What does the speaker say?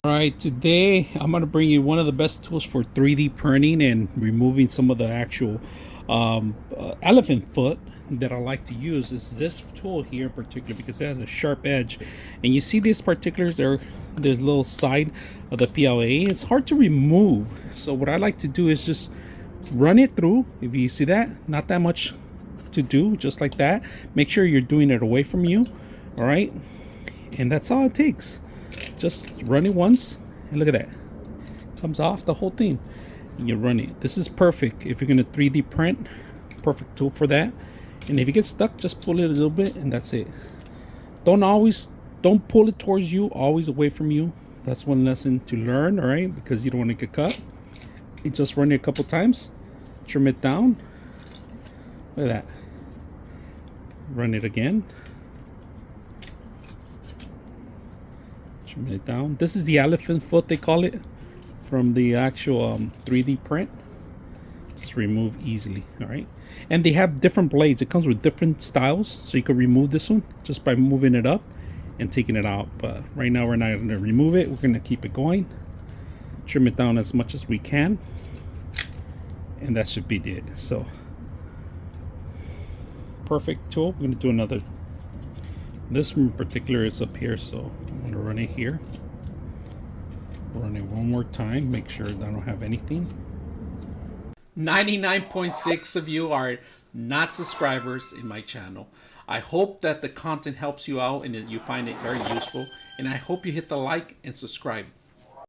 All right, today I'm going to bring you one of the best tools for 3D printing and removing some of the actual elephant foot that I like to use. Is this tool here in particular because it has a sharp edge, and you see these particulars there. There's a little side of the PLA. It's hard to remove, so what I like to do is just run it through. If you see that, not that much to do, just like that. Make sure you're doing it away from you. All right, and that's all it takes. Just run it once, and look at that. Comes off the whole thing, and you run it. This is perfect if you're gonna 3D print. Perfect tool for that. And if you get stuck, just pull it a little bit, and that's it. Don't pull it towards you. Always away from you. That's one lesson to learn. All right, because you don't want to get cut. You just run it a couple times, trim it down. Look at that. Run it again. Trim it down. This is the elephant foot, they call it, from the actual 3D print. Just remove easily. All right, and they have different blades. It comes with different styles, so you can remove this one just by moving it up and taking it out. But right now we're not going to remove it. We're going to keep it going, trim it down as much as we can, and that should be it. So perfect tool. We're going to do another. This one in particular is up here, so I'm going to run it here. Run it one more time, make sure that I don't have anything. 99.6 of you are not subscribers in my channel. I hope that the content helps you out and that you find it very useful, and I hope you hit the like and subscribe.